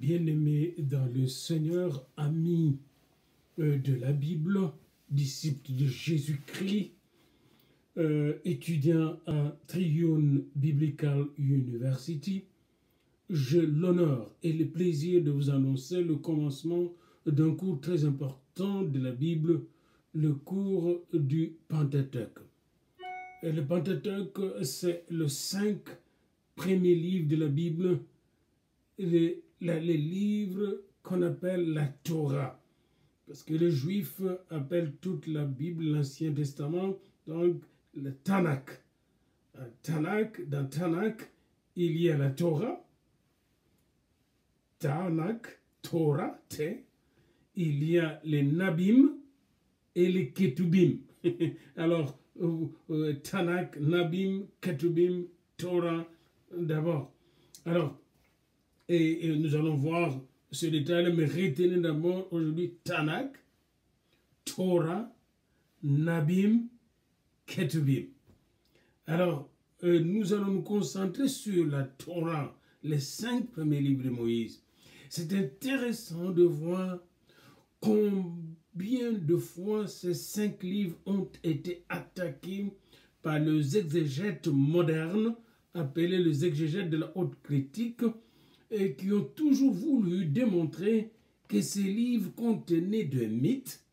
Bien-aimés dans le Seigneur, amis de la Bible, disciples de Jésus-Christ, étudiants à Triune Biblical University, j'ai l'honneur et le plaisir de vous annoncer le commencement d'un cours très important de la Bible, le cours du Pentateuque. Et le Pentateuque, c'est les 5 premiers livres de la Bible, les livres qu'on appelle la Torah. Parce que les Juifs appellent toute la Bible, l'Ancien Testament, donc le Tanakh. Dans Tanakh, il y a la Torah. Tanakh, Torah, il y a les Nabim et les Ketubim. Alors, Tanakh, Nabim, Ketubim, Torah, d'abord. Alors, et nous allons voir ce détail, mais retenez d'abord aujourd'hui Tanakh, Torah, Nabim, Ketubim. Alors, nous allons nous concentrer sur la Torah, les 5 premiers livres de Moïse. C'est intéressant de voir combien de fois ces 5 livres ont été attaqués par les exégètes modernes, appelés les exégètes de la haute critique, et qui ont toujours voulu démontrer que ces livres contenaient des mythes,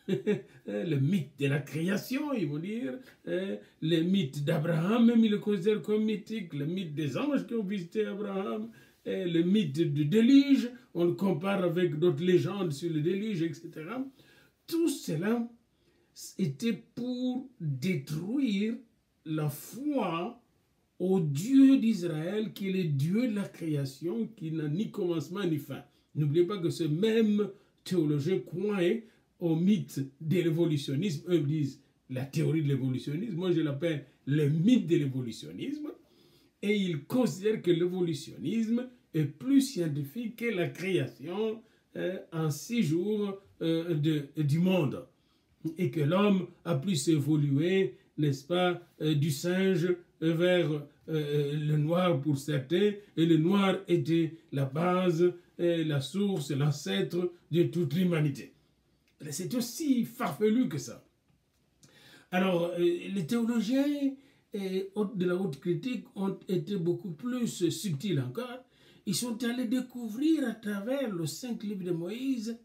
le mythe de la création, ils vont dire, le mythe d'Abraham, même ils le considèrent comme mythique, le mythe des anges qui ont visité Abraham, le mythe du déluge, on le compare avec d'autres légendes sur le déluge, etc. Tout cela était pour détruire la foi au Dieu d'Israël, qui est le Dieu de la création, qui n'a ni commencement ni fin. N'oubliez pas que ce même théologien croyait au mythe de l'évolutionnisme. Eux disent la théorie de l'évolutionnisme. Moi, je l'appelle le mythe de l'évolutionnisme. Et ils considèrent que l'évolutionnisme est plus scientifique que la création en 6 jours du monde. Et que l'homme a plus évolué, n'est-ce pas, du singe vers le noir pour certains, et le noir était la base, la source, l'ancêtre de toute l'humanité. C'est aussi farfelu que ça. Alors, les théologiens de la haute critique ont été beaucoup plus subtils encore. Ils sont allés découvrir à travers les 5 livres de Moïse,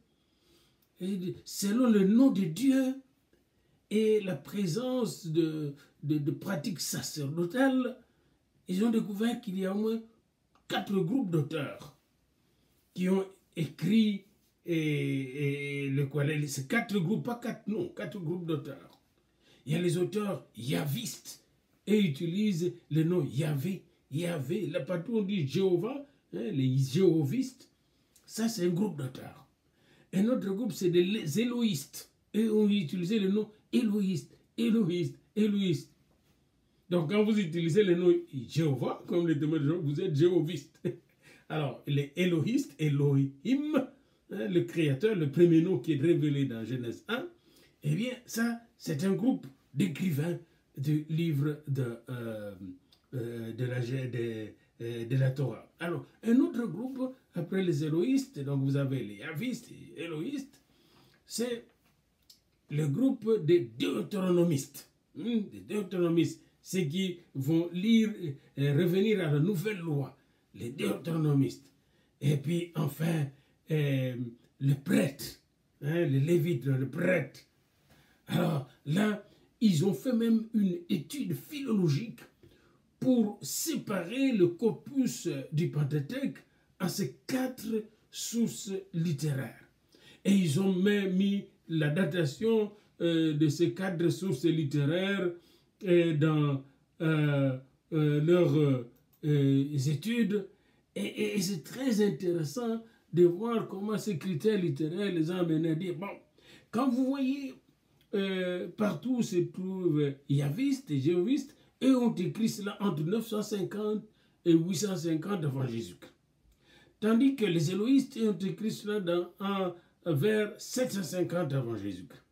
selon le nom de Dieu et la présence de pratiques sacerdotales, ils ont découvert qu'il y a au moins 4 groupes d'auteurs qui ont écrit ces 4 groupes, pas 4 noms, 4 groupes d'auteurs. Il y a les auteurs yavistes et utilisent le nom Yahvé, Yahvé. Là, partout on dit Jéhovah, les jéhovistes. Ça, c'est un groupe d'auteurs. Un autre groupe, c'est des éloïstes. Et on utilisait le nom éloïste, éloïste, éloïste. Donc, quand vous utilisez le nom Jéhovah, comme les témoins de Jéhovah, vous êtes jéhoviste. Alors, les éloïstes, Elohim, le créateur, le premier nom qui est révélé dans Genèse 1, eh bien, ça, c'est un groupe d'écrivains du livre de la Torah. Alors, un autre groupe, après les éloïstes, donc vous avez les yavistes et éloïstes, c'est le groupe des deutéronomistes. Des deutéronomistes, ceux qui vont lire et revenir à la nouvelle loi, les deutéronomistes. Et puis, enfin, le prêtre, le lévite, le prêtre. Alors là, ils ont fait même une étude philologique pour séparer le corpus du Pentateuque en ces 4 sources littéraires. Et ils ont même mis la datation de ces 4 sources littéraires dans leurs études. Et c'est très intéressant de voir comment ces critères littéraires les ont amenés à dire, bon, quand vous voyez partout où se trouvent yavistes et jéhovistes, eux ont écrit cela entre 950 et 850 avant Jésus-Christ. Tandis que les éloïstes ont écrit cela vers 750 avant Jésus-Christ.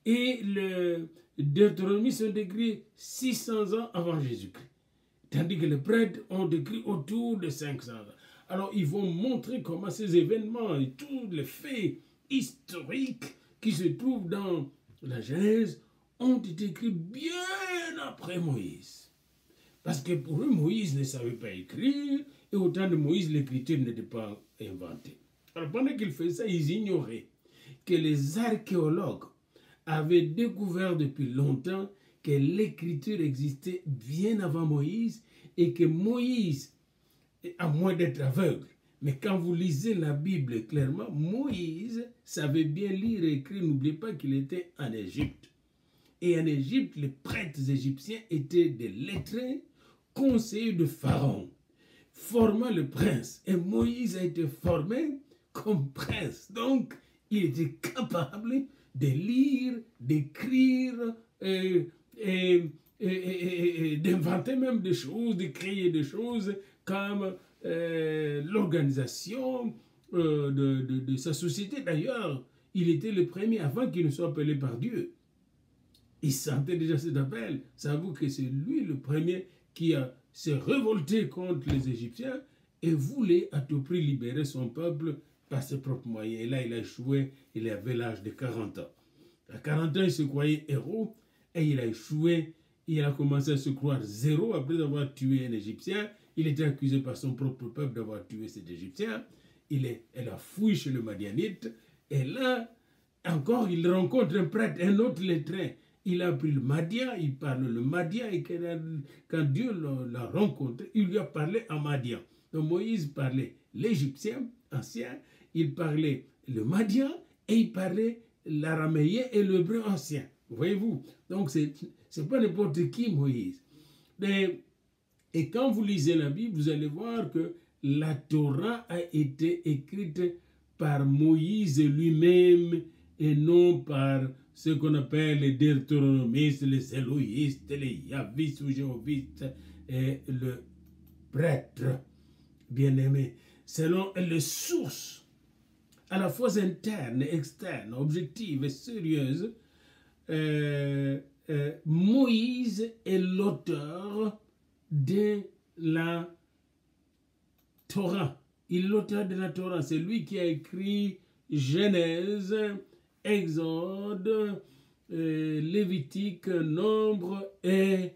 Et les deutéronomistes ont écrit 600 ans avant Jésus-Christ. Tandis que les prêtres ont écrit autour de 500 ans. Alors, ils vont montrer comment ces événements et tous les faits historiques qui se trouvent dans la Genèse ont été écrits bien après Moïse. Parce que pour eux, Moïse ne savait pas écrire, et au temps de Moïse, l'écriture n'était pas inventée. Alors, pendant qu'ils faisaient ça, ils ignoraient que les archéologues avaient découvert depuis longtemps que l'écriture existait bien avant Moïse, et que Moïse, à moins d'être aveugle, mais quand vous lisez la Bible clairement, Moïse savait bien lire et écrire. N'oubliez pas qu'il était en Égypte. Et en Égypte, les prêtres égyptiens étaient des lettrés, conseillers de Pharaon, formant le prince. Et Moïse a été formé comme prince. Donc, il était capable de lire, d'écrire, d'inventer même des choses, de créer des choses comme l'organisation de sa société. D'ailleurs, il était le premier avant qu'il ne soit appelé par Dieu. Il sentait déjà cet appel. Ça avoue que c'est lui le premier qui s'est révolté contre les Égyptiens et voulait à tout prix libérer son peuple par ses propres moyens. Et là, il a échoué. Il avait l'âge de 40 ans. À 40 ans, il se croyait héros et il a échoué. Il a commencé à se croire zéro après avoir tué un Égyptien. Il était accusé par son propre peuple d'avoir tué cet Égyptien. Elle a fui chez le Madianite. Et là, encore, il rencontre un prêtre, un autre lettré. Il a pris le Madian, il parle le Madian. Et quand Dieu l'a rencontré, il lui a parlé en Madian. Donc Moïse parlait l'Égyptien ancien, il parlait le Madian et il parlait l'araméen et l'hébreu ancien. Voyez-vous? Donc, c'est pas n'importe qui, Moïse. Et quand vous lisez la Bible, vous allez voir que la Torah a été écrite par Moïse lui-même et non par ce qu'on appelle les deutéronomistes, les éloïstes, les yavistes ou jéhovistes et le prêtre bien-aimé. Selon les sources à la fois internes et externes, objectives et sérieuses, Moïse est l'auteur de la Torah. Il est l'auteur de la Torah. C'est lui qui a écrit Genèse, Exode, Lévitique, Nombre et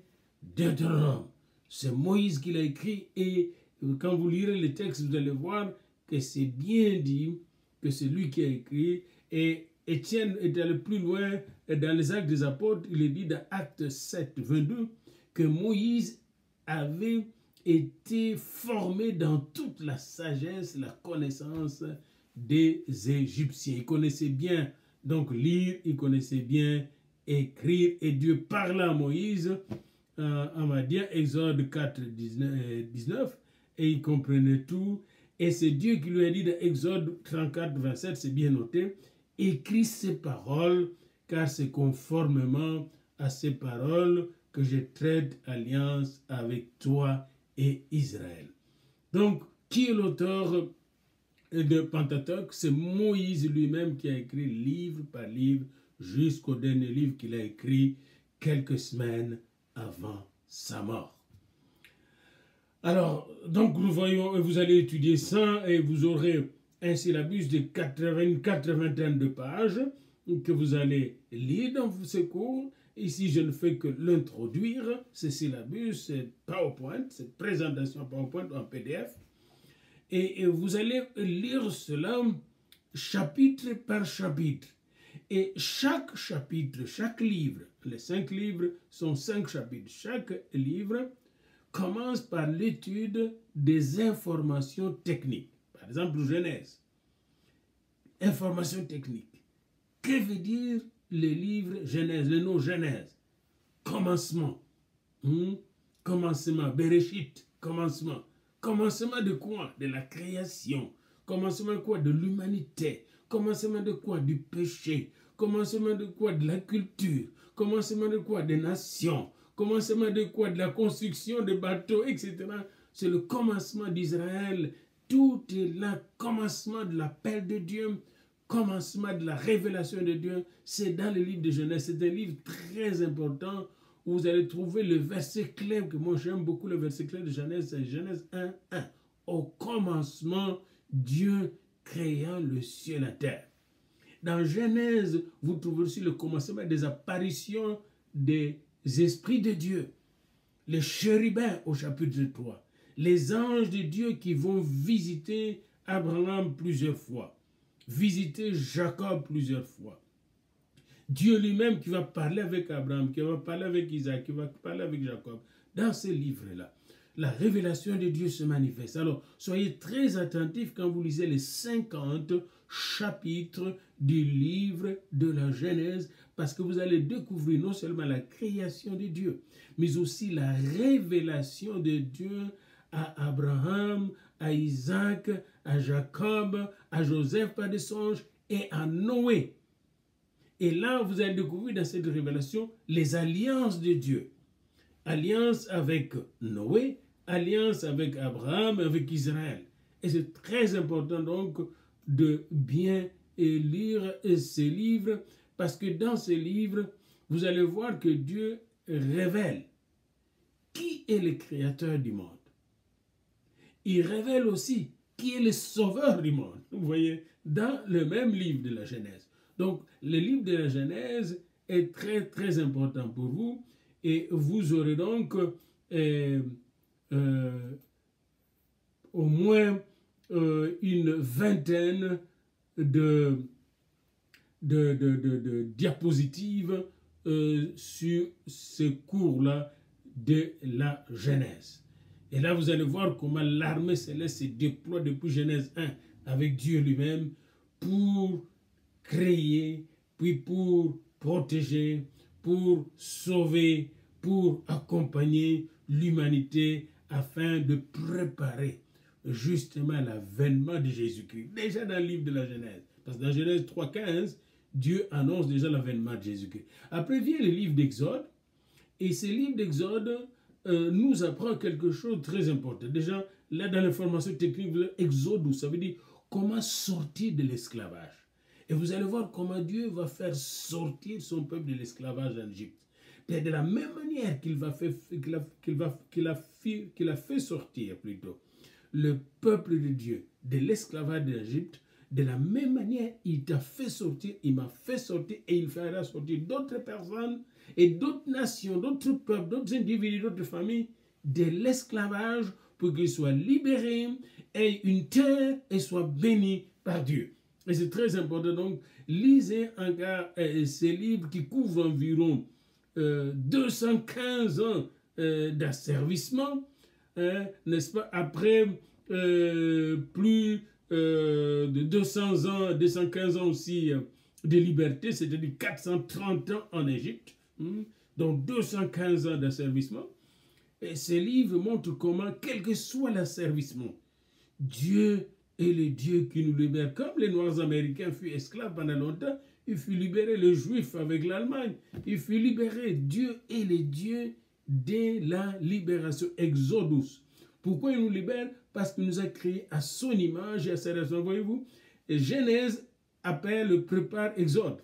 Deutéronome. C'est Moïse qui l'a écrit et quand vous lirez le texte, vous allez voir que c'est bien dit que c'est lui qui a écrit. Et Étienne est allé plus loin dans les Actes des Apôtres. Il est dit dans Actes 7, 22 que Moïse avait été formé dans toute la sagesse, la connaissance des Égyptiens. Il connaissait bien donc lire, il connaissait bien écrire et Dieu parla à Moïse en Madian, Exode 4, 19 et il comprenait tout. Et c'est Dieu qui lui a dit dans Exode 34, 27, c'est bien noté, écris ces paroles, car c'est conformément à ces paroles que je traite alliance avec toi et Israël. Donc, qui est l'auteur de Pentateuque? C'est Moïse lui-même qui a écrit livre par livre jusqu'au dernier livre qu'il a écrit quelques semaines avant sa mort. Alors, donc nous voyons, vous allez étudier ça et vous aurez un syllabus de 80 de pages que vous allez lire dans ces cours. Ici, je ne fais que l'introduire, ce syllabus, c'est PowerPoint, cette présentation PowerPoint en PDF. Et vous allez lire cela chapitre par chapitre. Et chaque chapitre, chaque livre, les 5 livres sont 5 chapitres. Chaque livre commence par l'étude des informations techniques. Par exemple, Genèse. Informations techniques. Que veut dire le livre Genèse, le nom Genèse? Commencement. Commencement. Bereshit. Commencement. Commencement de quoi? De la création. Commencement de quoi? De l'humanité. Commencement de quoi? Du péché. Commencement de quoi? De la culture. Commencement de quoi? Des nations. Commencement de quoi? De la construction de bateaux, etc. C'est le commencement d'Israël. Tout est là. Commencement de l'appel de Dieu. Commencement de la révélation de Dieu. C'est dans le livre de Genèse. C'est un livre très important où vous allez trouver le verset clé, que moi j'aime beaucoup le verset clé de Genèse, c'est Genèse 1, 1. au commencement, Dieu créant le ciel et la terre. Dans Genèse, vous trouvez aussi le commencement des apparitions des esprits de Dieu. Les chérubins au chapitre 3. Les anges de Dieu qui vont visiter Abraham plusieurs fois. Visiter Jacob plusieurs fois. Dieu lui-même qui va parler avec Abraham, qui va parler avec Isaac, qui va parler avec Jacob. Dans ces livres-là, la révélation de Dieu se manifeste. Alors, soyez très attentifs quand vous lisez les 50 chapitres du livre de la Genèse, parce que vous allez découvrir non seulement la création de Dieu, mais aussi la révélation de Dieu à Abraham, à Isaac, à Jacob, à Joseph par des songes et à Noé. Et là, vous allez découvrir dans cette révélation les alliances de Dieu. Alliance avec Noé, alliance avec Abraham, avec Israël. Et c'est très important donc de bien lire ces livres, parce que dans ces livres, vous allez voir que Dieu révèle qui est le créateur du monde. Il révèle aussi qui est le sauveur du monde. Vous voyez, dans le même livre de la Genèse. Donc, le livre de la Genèse est très, très important pour vous. Et vous aurez donc au moins une vingtaine de diapositives sur ce cours-là de la Genèse. Et là, vous allez voir comment l'armée céleste se déploie depuis Genèse 1 avec Dieu lui-même pour créer, puis pour protéger, pour sauver, pour accompagner l'humanité afin de préparer justement l'avènement de Jésus-Christ. Déjà dans le livre de la Genèse. Parce que dans Genèse 3,15, Dieu annonce déjà l'avènement de Jésus-Christ. Après vient le livre d'Exode. Et ce livre d'Exode nous apprend quelque chose de très important. Déjà, là dans l'information technique, Exode, ça veut dire comment sortir de l'esclavage. Et vous allez voir comment Dieu va faire sortir son peuple de l'esclavage en Égypte. Et de la même manière qu'il a fait sortir plutôt le peuple de Dieu de l'esclavage d'Égypte, de la même manière, il t'a fait sortir, il m'a fait sortir et il fera sortir d'autres personnes et d'autres nations, d'autres peuples, d'autres individus, d'autres familles de l'esclavage pour qu'ils soient libérés, aient une terre et soient bénis par Dieu. Et c'est très important. Donc, lisez encore ces livres qui couvrent environ 215 ans d'asservissement, n'est-ce pas? Après plus de 200 ans, 215 ans aussi de liberté, c'est-à-dire 430 ans en Égypte, donc 215 ans d'asservissement. Et ces livres montrent comment, quel que soit l'asservissement, Dieu est le Dieu qui nous libère. Comme les Noirs américains furent esclaves pendant longtemps, il fut libéré les Juifs avec l'Allemagne. Il fut libéré. Dieu est le Dieu de la libération. Exodus. Pourquoi il nous libère? Parce qu'il nous a créés à son image et à sa ressemblance. Voyez-vous, Genèse appelle, prépare Exode.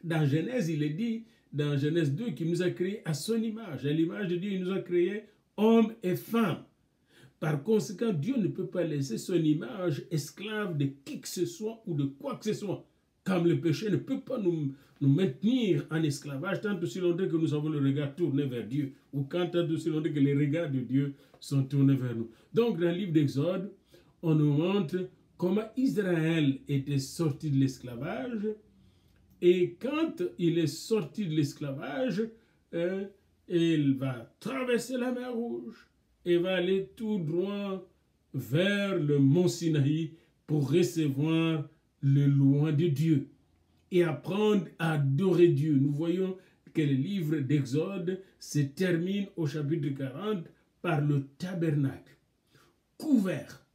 Dans Genèse, il est dit, dans Genèse 2, qu'il nous a créés à son image. À l'image de Dieu, il nous a créés hommes et femmes. Par conséquent, Dieu ne peut pas laisser son image esclave de qui que ce soit ou de quoi que ce soit. Comme le péché ne peut pas nous maintenir en esclavage tant aussi longtemps que nous avons le regard tourné vers Dieu, ou tant aussi longtemps que les regards de Dieu sont tournés vers nous. Donc, dans le livre d'Exode, on nous montre comment Israël était sorti de l'esclavage, et quand il est sorti de l'esclavage, il va traverser la mer Rouge et va aller tout droit vers le mont Sinaï pour recevoir le loin de Dieu et apprendre à adorer Dieu. Nous voyons que le livre d'Exode se termine au chapitre 40 par le tabernacle, couvert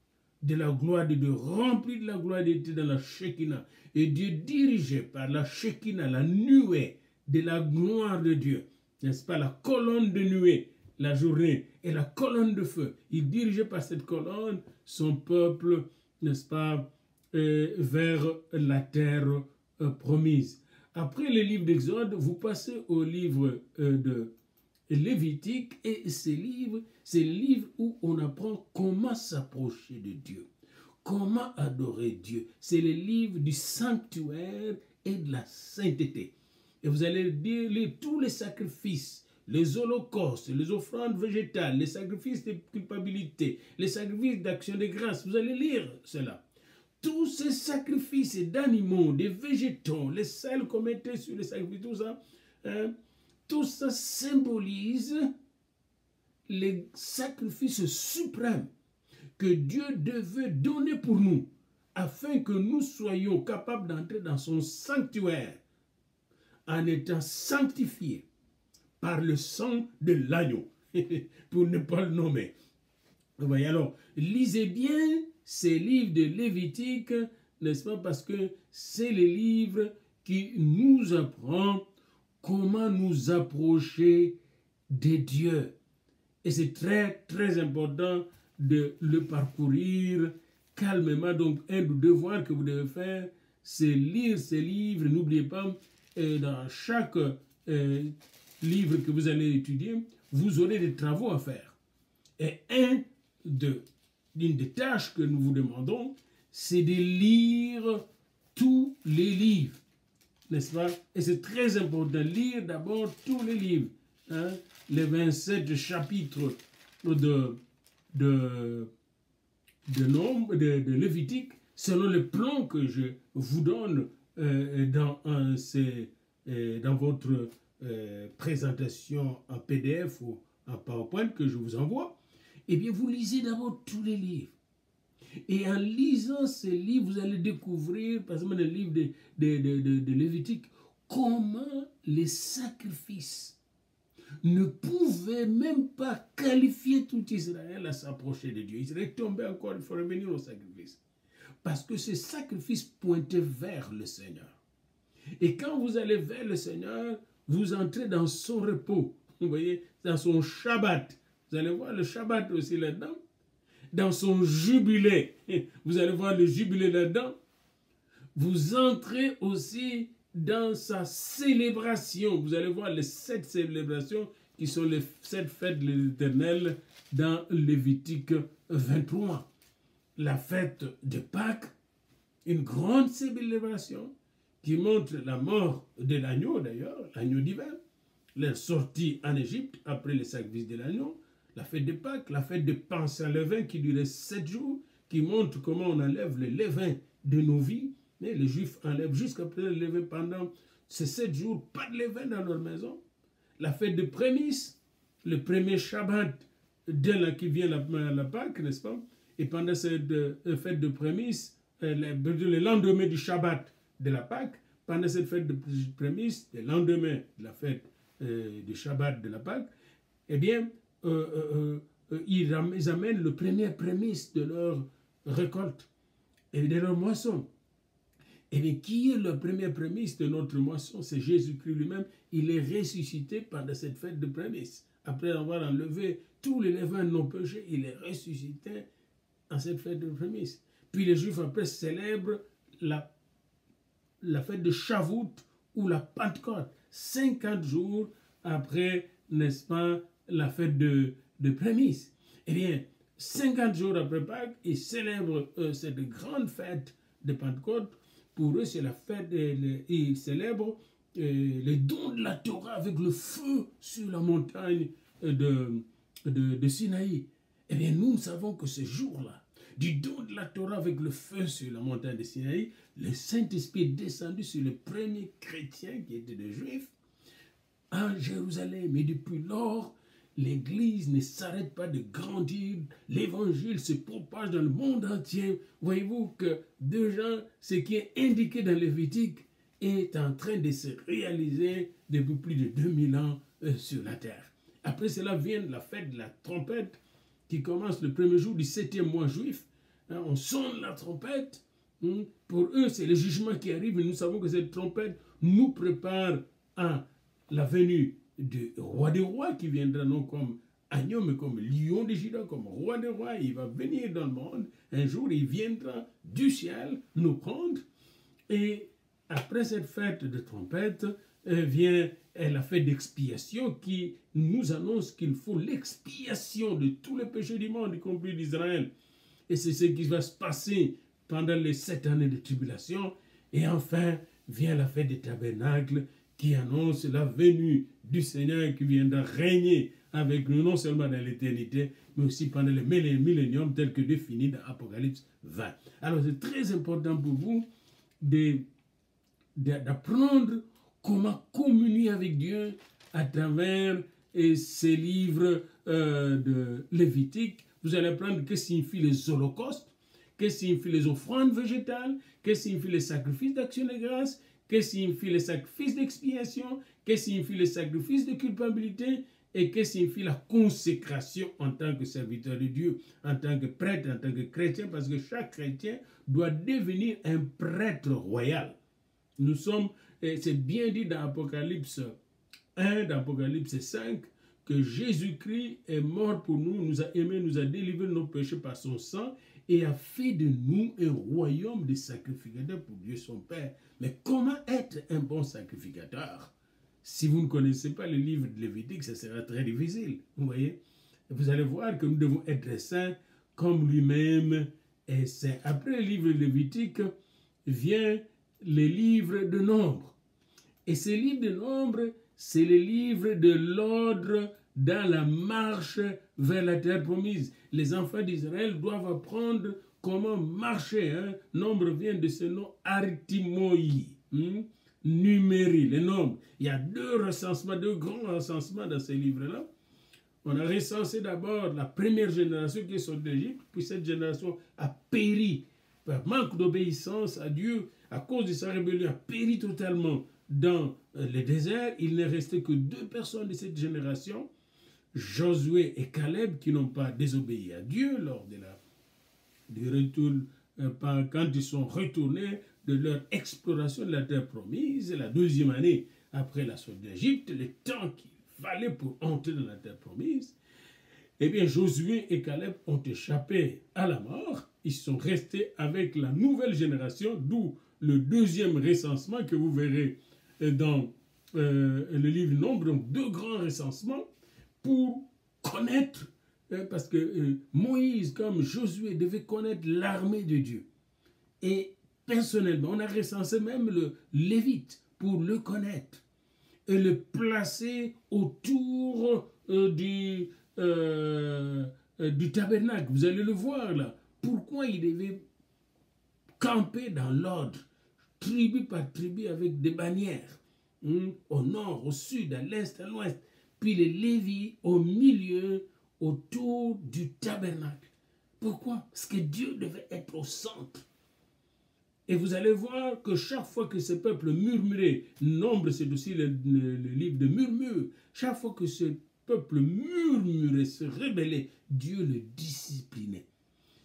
de la gloire de Dieu, rempli de la gloire de Dieu dans la Shekinah, et Dieu dirigé par la Shekinah, la nuée de la gloire de Dieu, n'est-ce pas, la colonne de nuée, la journée, et la colonne de feu. Il dirigeait par cette colonne son peuple, n'est-ce pas, vers la terre promise. Après le livre d'Exode, vous passez au livre de Lévitique et ces livres, c'est le livre où on apprend comment s'approcher de Dieu, comment adorer Dieu. C'est le livre du sanctuaire et de la sainteté. Et vous allez lire tous les sacrifices, les holocaustes, les offrandes végétales, les sacrifices de culpabilité, les sacrifices d'action de grâce. Vous allez lire cela. Tous ces sacrifices d'animaux, des végétaux, les sels qu'on mettait sur les sacrifices, tout ça symbolise les sacrifices suprêmes que Dieu devait donner pour nous, afin que nous soyons capables d'entrer dans son sanctuaire en étant sanctifiés par le sang de l'agneau, pour ne pas le nommer. Vous voyez, alors, lisez bien ces livres de Lévitique, n'est-ce pas, parce que c'est les livres qui nous apprennent comment nous approcher de Dieu. Et c'est très, très important de le parcourir calmement. Donc, un des devoirs que vous devez faire, c'est lire ces livres. N'oubliez pas, dans chaque livre que vous allez étudier, vous aurez des travaux à faire. Et une des tâches que nous vous demandons, c'est de lire tous les livres, n'est-ce pas? Et c'est très important de lire d'abord tous les livres, hein? Les 27 chapitres de Lévitique, selon le plan que je vous donne dans votre présentation en PDF ou en PowerPoint que je vous envoie. Eh bien, vous lisez d'abord tous les livres. Et en lisant ces livres, vous allez découvrir, par exemple, le livre de Lévitique, comment les sacrifices ne pouvaient même pas qualifier tout Israël à s'approcher de Dieu. Israël tombait encore, il faut revenir au sacrifice. Parce que ces sacrifices pointaient vers le Seigneur. Et quand vous allez vers le Seigneur, vous entrez dans son repos. Vous voyez, dans son Shabbat. Vous allez voir le Shabbat aussi là-dedans. Dans son jubilé. Vous allez voir le jubilé là-dedans. Vous entrez aussi dans sa célébration. Vous allez voir les 7 célébrations qui sont les 7 fêtes de l'Éternel dans Lévitique 23. La fête de Pâques, une grande célébration qui montre la mort de l'agneau d'ailleurs, l'agneau divin, leur sortie en Égypte après le sacrifice de l'agneau, la fête de Pâques, la fête de pain sans levain qui durait 7 jours, qui montre comment on enlève le levain de nos vies. Mais les Juifs enlèvent jusqu'après le levain pendant ces 7 jours, pas de levain dans leur maison. La fête de prémices, le premier Shabbat qui vient la Pâques, n'est-ce pas? Et pendant cette fête de prémices, le lendemain du Shabbat de la Pâques, pendant cette fête de prémices, le lendemain de la fête du Shabbat de la Pâques, eh bien, ils amènent le premier prémisse de leur récolte et de leur moisson. Et bien, qui est le premier prémisse de notre moisson? C'est Jésus-Christ lui-même. Il est ressuscité pendant cette fête de prémisse. Après avoir enlevé tous les levains non péchés, il est ressuscité en cette fête de prémisse. Puis les Juifs après célèbrent la fête de Shavuot ou la Pentecôte, 50 jours après, n'est-ce pas, la fête de prémisse. Eh bien, 50 jours après Pâques, ils célèbrent cette grande fête de Pentecôte. Pour eux, c'est la fête, ils célèbrent les dons de la Torah avec le feu sur la montagne de Sinaï. Eh bien, nous savons que ce jour-là, du don de la Torah avec le feu sur la montagne de Sinaï, le Saint-Esprit est descendu sur les premiers chrétiens qui étaient des Juifs en Jérusalem. Et depuis lors, l'Église ne s'arrête pas de grandir, l'Évangile se propage dans le monde entier. Voyez-vous que déjà, ce qui est indiqué dans Lévitique est en train de se réaliser depuis plus de 2000 ans sur la terre. Après cela vient la fête de la trompette qui commence le premier jour du 7e mois juif. On sonne la trompette. Pour eux, c'est le jugement qui arrive et nous savons que cette trompette nous prépare à la venue du roi des rois qui viendra non comme agneau mais comme lion de Juda, comme roi des rois. Il va venir dans le monde. Un jour, il viendra du ciel nous prendre. Et après cette fête de trompette, vient la fête d'expiation qui nous annonce qu'il faut l'expiation de tous les péchés du monde, y compris d'Israël. Et c'est ce qui va se passer pendant les 7 années de tribulation. Et enfin, vient la fête des tabernacles qui annonce la venue du Seigneur qui viendra régner avec nous, non seulement dans l'éternité, mais aussi pendant le millénium tel que défini dans Apocalypse 20. Alors, c'est très important pour vous d'apprendre comment communier avec Dieu à travers ces livres de Lévitique. Vous allez apprendre que signifient les holocaustes, que signifient les offrandes végétales, que signifient les sacrifices d'action de grâce, que signifient les sacrifices d'expiation, que signifient les sacrifices de culpabilité et que signifie la consécration en tant que serviteur de Dieu, en tant que prêtre, en tant que chrétien, parce que chaque chrétien doit devenir un prêtre royal. Nous sommes, c'est bien dit dans Apocalypse 1, dans Apocalypse 5, que Jésus-Christ est mort pour nous, nous a aimés, nous a délivrés de nos péchés par son sang et a fait de nous un royaume de sacrificateurs pour Dieu son Père. Mais comment être un bon sacrificateur? Si vous ne connaissez pas le livre de Lévitique, ça sera très difficile. Vous voyez? Vous allez voir que nous devons être saints comme lui-même est saint. Après le livre de Lévitique vient le livre de Nombre. Et ce livre de Nombre, c'est le livre de l'ordre dans la marche vers la terre promise. Les enfants d'Israël doivent apprendre comment marcher. Nombre vient de ce nom Artimoï. Numérie, les nombres. Il y a deux grands recensements dans ces livres-là. On a recensé d'abord la première génération qui est sortie d'Égypte, puis cette génération a péri par manque d'obéissance à Dieu, à cause de sa rébellion, a péri totalement dans le désert. Il n'est resté que 2 personnes de cette génération, Josué et Caleb, qui n'ont pas désobéi à Dieu lors du retour, quand ils sont retournés de leur exploration de la terre promise, la 2e année après la sortie d'Égypte, le temps qu'il fallait pour entrer dans la terre promise. Eh bien, Josué et Caleb ont échappé à la mort. Ils sont restés avec la nouvelle génération, d'où le 2e recensement que vous verrez dans le livre Nombre. Donc, 2 grands recensements pour connaître, parce que Moïse, comme Josué, devait connaître l'armée de Dieu. Et personnellement, on a recensé même le Lévite pour le connaître et le placer autour du tabernacle. Vous allez le voir là. Pourquoi il devait camper dans l'ordre, tribu par tribu, avec des bannières, au nord, au sud, à l'est, à l'ouest, puis les Lévites au milieu, autour du tabernacle. Pourquoi? Parce que Dieu devait être au centre. Et vous allez voir que chaque fois que ce peuple murmurait, Nombre, c'est aussi le livre de murmure, chaque fois que ce peuple murmurait, se rébellait, Dieu le disciplinait.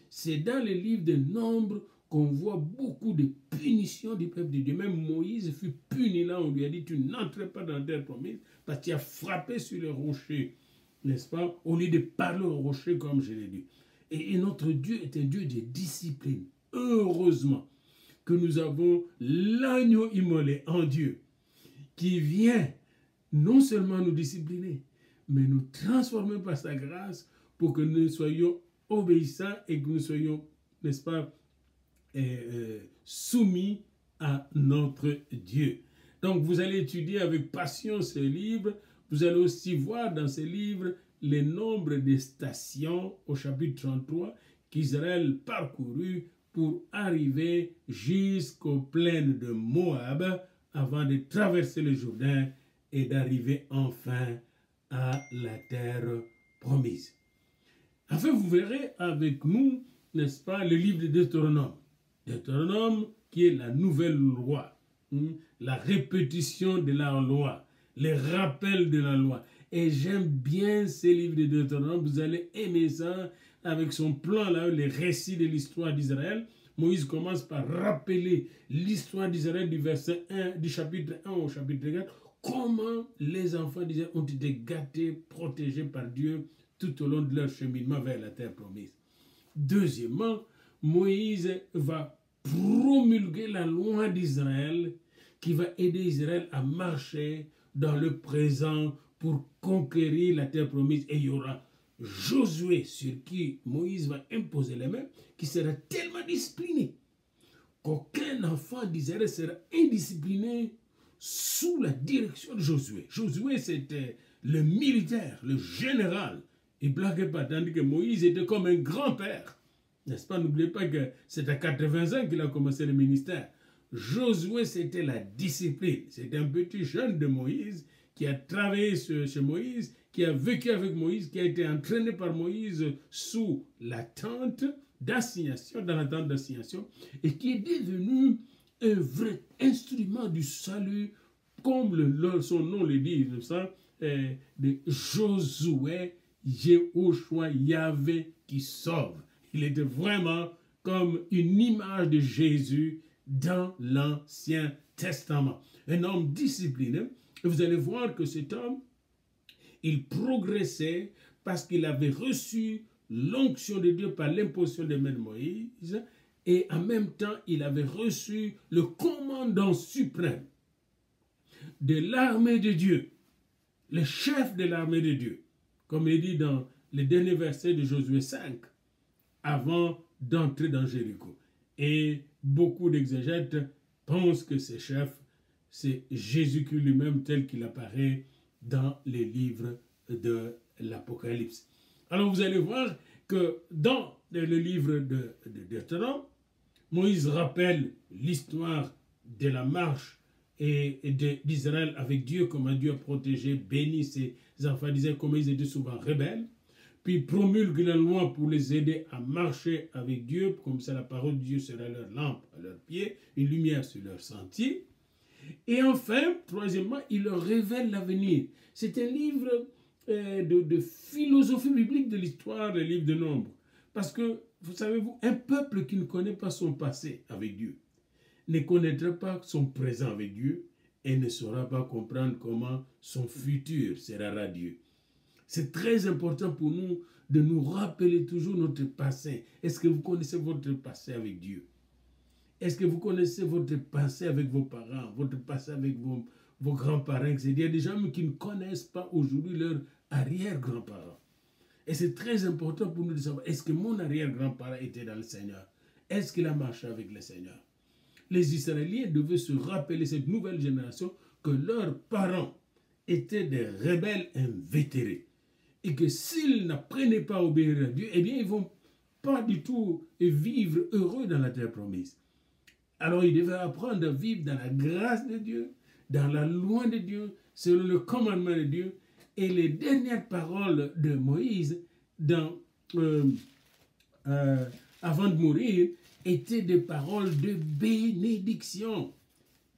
C'est dans le livre de Nombre qu'on voit beaucoup de punitions du peuple de Dieu. Même Moïse fut puni là, on lui a dit, tu n'entres pas dans la terre promise, parce que tu as frappé sur le rocher, n'est-ce pas, au lieu de parler au rocher comme je l'ai dit. Et notre Dieu est un Dieu de discipline. Heureusement que nous avons l'agneau immolé en Dieu, qui vient non seulement nous discipliner, mais nous transformer par sa grâce pour que nous soyons obéissants et que nous soyons, n'est-ce pas, soumis à notre Dieu. Donc vous allez étudier avec passion ce livre. Vous allez aussi voir dans ce livre les nombres des stations au chapitre 33 qu'Israël parcourut pour arriver jusqu'aux plaines de Moab avant de traverser le Jourdain et d'arriver enfin à la terre promise. Enfin, vous verrez avec nous, n'est-ce pas, le livre de Deutéronome. Deutéronome qui est la nouvelle loi, la répétition de la loi, les rappels de la loi. Et j'aime bien ces livres de Deutéronome, vous allez aimer ça, avec son plan là, les récits de l'histoire d'Israël. Moïse commence par rappeler l'histoire d'Israël du chapitre 1 au chapitre 4, comment les enfants d'Israël ont été gâtés, protégés par Dieu tout au long de leur cheminement vers la terre promise. Deuxièmement, Moïse va promulguer la loi d'Israël qui va aider Israël à marcher dans le présent pour conquérir la terre promise. Et il y aura Josué, sur qui Moïse va imposer les mains, qui sera tellement discipliné qu'aucun enfant d'Israël sera indiscipliné sous la direction de Josué. Josué, c'était le militaire, le général. Il ne blaguait pas, tandis que Moïse était comme un grand-père. N'est-ce pas? N'oubliez pas que c'est à 80 ans qu'il a commencé le ministère. Josué, c'était la discipline. C'était un petit jeune de Moïse qui a travaillé chez Moïse, qui a vécu avec Moïse, qui a été entraîné par Moïse sous la tente d'assignation, dans la tente d'assignation, et qui est devenu un vrai instrument du salut, comme son nom le dit, de Josué, Jéhoshua, Yahvé qui sauve. Il était vraiment comme une image de Jésus dans l'Ancien Testament. Un homme discipliné. Et vous allez voir que cet homme, il progressait parce qu'il avait reçu l'onction de Dieu par l'imposition des mains de Moïse, et en même temps, il avait reçu le commandant suprême de l'armée de Dieu, le chef de l'armée de Dieu, comme il dit dans les derniers versets de Josué 5, avant d'entrer dans Jéricho. Et beaucoup d'exégètes pensent que ce chef, c'est Jésus-Christ lui-même tel qu'il apparaît dans les livres de l'Apocalypse. Alors vous allez voir que dans le livre de Deutéronome, Moïse rappelle l'histoire de la marche d'Israël avec Dieu, comment Dieu a protégé, béni ses enfants d'Israël, comment ils étaient souvent rebelles. Puis promulgue la loi pour les aider à marcher avec Dieu, comme ça la parole de Dieu sera leur lampe à leurs pieds, une lumière sur leur sentier. Et enfin, troisièmement, il leur révèle l'avenir. C'est un livre de philosophie biblique de l'histoire, le livre de Nombres. Parce que, vous savez-vous, un peuple qui ne connaît pas son passé avec Dieu, ne connaîtra pas son présent avec Dieu et ne saura pas comprendre comment son futur sera radieux. C'est très important pour nous de nous rappeler toujours notre passé. Est-ce que vous connaissez votre passé avec Dieu? Est-ce que vous connaissez votre passé avec vos parents, votre passé avec vos grands-parents, etc. Il y a des gens qui ne connaissent pas aujourd'hui leurs arrière-grands-parents. Et c'est très important pour nous de savoir, est-ce que mon arrière-grand-parent était dans le Seigneur? Est-ce qu'il a marché avec le Seigneur? Les Israéliens devaient se rappeler, cette nouvelle génération, que leurs parents étaient des rebelles invétérés. Et que s'ils n'apprenaient pas à obéir à Dieu, eh bien, ils ne vont pas du tout vivre heureux dans la terre promise. Alors, ils devaient apprendre à vivre dans la grâce de Dieu, dans la loi de Dieu, selon le commandement de Dieu. Et les dernières paroles de Moïse, avant de mourir, étaient des paroles de bénédiction.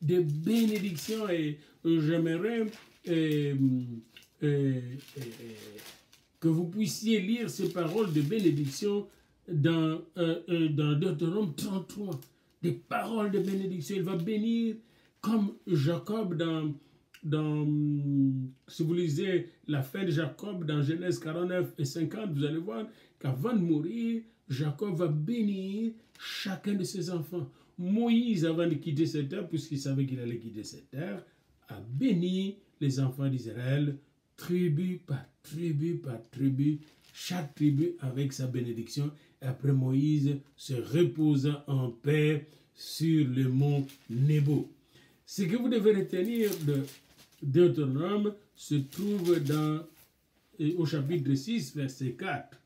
De bénédiction. Et j'aimerais que vous puissiez lire ces paroles de bénédiction dans Deutéronome 33. Des paroles de bénédiction. Il va bénir comme Jacob si vous lisez la fin de Jacob dans Genèse 49 et 50, vous allez voir qu'avant de mourir, Jacob va bénir chacun de ses enfants. Moïse, avant de quitter cette terre, puisqu'il savait qu'il allait quitter cette terre, a béni les enfants d'Israël, tribu par tribu par tribu, chaque tribu avec sa bénédiction. Et après, Moïse se reposa en paix sur le mont Nebo. Ce que vous devez retenir de Deutéronome se trouve au chapitre 6, verset 4.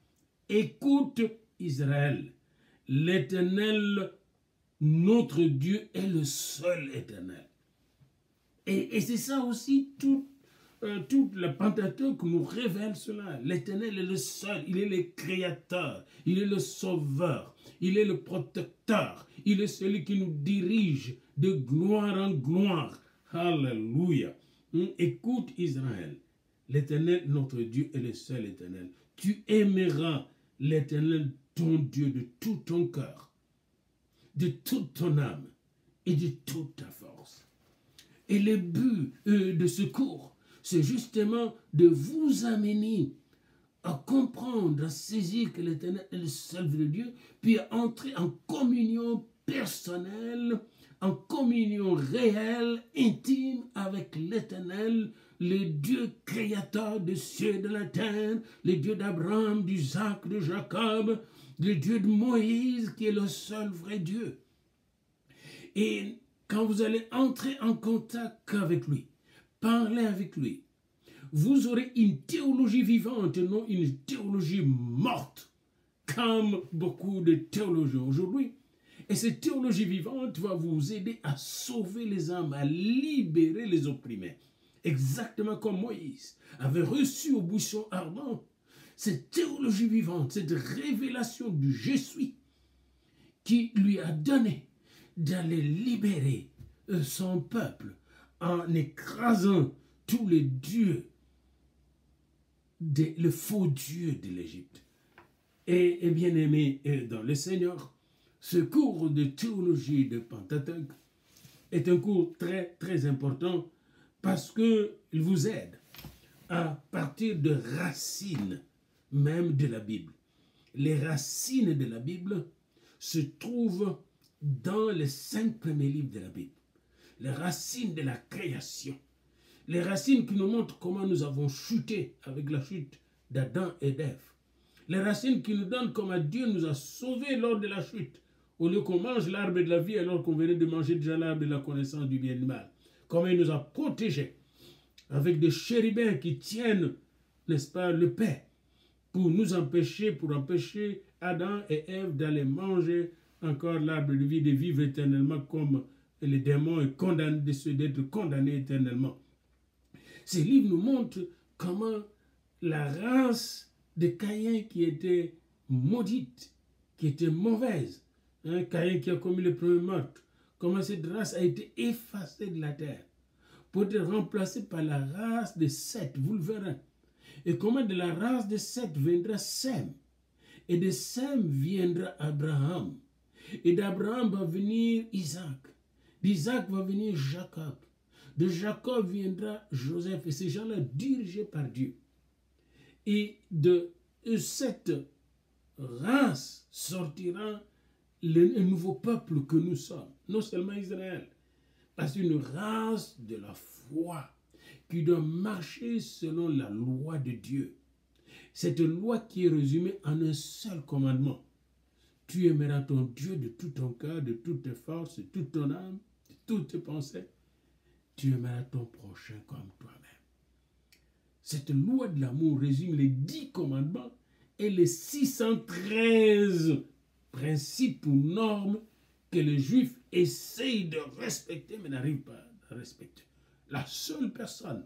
Écoute Israël, l'Éternel, notre Dieu, est le seul éternel. Et c'est ça aussi, toute la Pentateuque nous révèle cela. L'Éternel est le seul, il est le créateur, il est le sauveur, il est le protecteur, il est celui qui nous dirige de gloire en gloire. Alléluia. Écoute Israël, l'Éternel, notre Dieu, est le seul éternel. Tu aimeras l'Éternel, ton Dieu, de tout ton cœur, de toute ton âme et de toute ta force. Et le but de ce cours, c'est justement de vous amener à comprendre, à saisir que l'Éternel est le seul vrai Dieu, puis à entrer en communion personnelle en communion réelle, intime avec l'Éternel, le Dieu créateur des cieux et de la terre, le Dieu d'Abraham, d'Isaac, de Jacob, le Dieu de Moïse, qui est le seul vrai Dieu. Et quand vous allez entrer en contact avec lui, parler avec lui, vous aurez une théologie vivante et non une théologie morte, comme beaucoup de théologiens aujourd'hui. Et cette théologie vivante va vous aider à sauver les âmes, à libérer les opprimés. Exactement comme Moïse avait reçu au buisson ardent cette théologie vivante, cette révélation du je suis qui lui a donné d'aller libérer son peuple en écrasant tous les dieux, le faux dieu de l'Égypte. Et bien aimé dans le Seigneur, ce cours de théologie de Pentateuque est un cours très très important parce qu'il vous aide à partir de racines même de la Bible. Les racines de la Bible se trouvent dans les 5 premiers livres de la Bible. Les racines de la création. Les racines qui nous montrent comment nous avons chuté avec la chute d'Adam et d'Ève. Les racines qui nous donnent comment Dieu nous a sauvés lors de la chute. Au lieu qu'on mange l'arbre de la vie alors qu'on venait de manger déjà l'arbre de la connaissance du bien et du mal. Comment il nous a protégés avec des chérubins qui tiennent, n'est-ce pas, le paix pour nous empêcher, pour empêcher Adam et Ève d'aller manger encore l'arbre de vie, de vivre éternellement comme les démons et d'être condamnés éternellement. Ces livres nous montrent comment la race de Caïn qui était maudite, qui était mauvaise, Caïn qui a commis le premier meurtre, comment cette race a été effacée de la terre pour être remplacée par la race de Seth, vous le verrez. Et comment de la race de Seth viendra Sem, et de Sem viendra Abraham, et d'Abraham va venir Isaac, d'Isaac va venir Jacob, de Jacob viendra Joseph, et ces gens-là dirigés par Dieu. Et de cette race sortira un nouveau peuple que nous sommes, non seulement Israël, parce qu'une race de la foi qui doit marcher selon la loi de Dieu. Cette loi qui est résumée en un seul commandement. Tu aimeras ton Dieu de tout ton cœur, de toutes tes forces, de toute ton âme, de toutes tes pensées. Tu aimeras ton prochain comme toi-même. Cette loi de l'amour résume les 10 commandements et les 613 principes ou normes que les Juifs essayent de respecter mais n'arrivent pas à respecter. La seule personne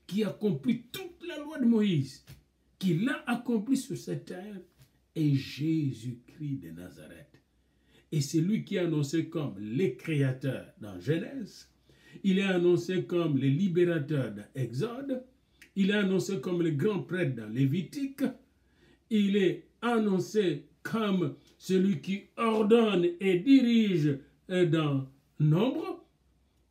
qui accomplit toute la loi de Moïse, qui l'a accomplie sur cette terre, est Jésus-Christ de Nazareth. Et c'est lui qui est annoncé comme le Créateur dans Genèse, il est annoncé comme le Libérateur dans Exode, il est annoncé comme le grand prêtre dans Lévitique, il est annoncé comme celui qui ordonne et dirige dans Nombre,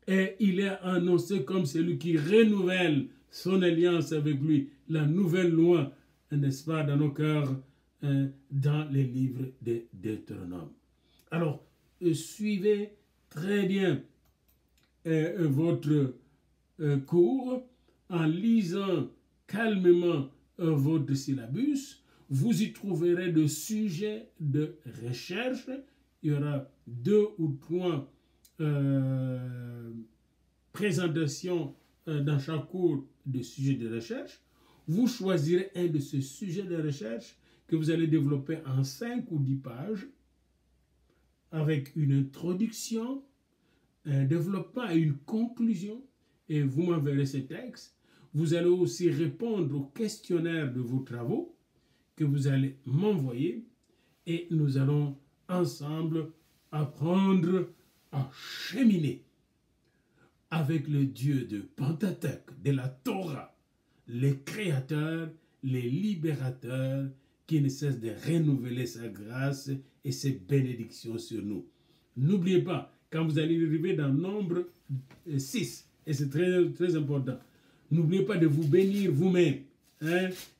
et il est annoncé comme celui qui renouvelle son alliance avec lui, la nouvelle loi, n'est-ce pas, dans nos cœurs, dans les livres de Deutéronome. Alors, suivez très bien votre cours en lisant calmement votre syllabus. Vous y trouverez des sujets de recherche. Il y aura 2 ou 3 présentations dans chaque cours de sujets de recherche. Vous choisirez un de ces sujets de recherche que vous allez développer en 5 ou 10 pages avec une introduction, un développement et une conclusion. Et vous m'enverrez ces textes. Vous allez aussi répondre au questionnaire de vos travaux que vous allez m'envoyer et nous allons ensemble apprendre à cheminer avec le Dieu de Pentateuque, de la Torah, les créateurs, les libérateurs qui ne cessent de renouveler sa grâce et ses bénédictions sur nous. N'oubliez pas, quand vous allez arriver dans Nombre 6, et c'est très, très important, n'oubliez pas de vous bénir vous-même,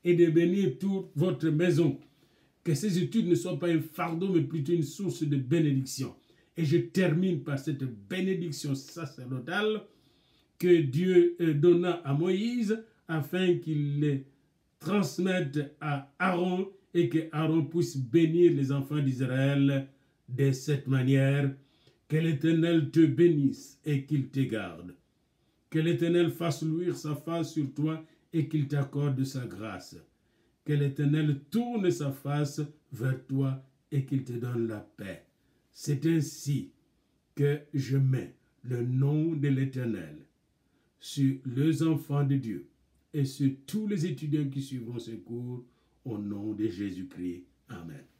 et de bénir toute votre maison. Que ces études ne soient pas un fardeau, mais plutôt une source de bénédiction. Et je termine par cette bénédiction sacerdotale que Dieu donna à Moïse afin qu'il les transmette à Aaron et que Aaron puisse bénir les enfants d'Israël de cette manière. Que l'Éternel te bénisse et qu'il te garde. Que l'Éternel fasse luire sa face sur toi et qu'il t'accorde sa grâce. Que l'Éternel tourne sa face vers toi et qu'il te donne la paix. C'est ainsi que je mets le nom de l'Éternel sur les enfants de Dieu et sur tous les étudiants qui suivront ce cours au nom de Jésus-Christ. Amen.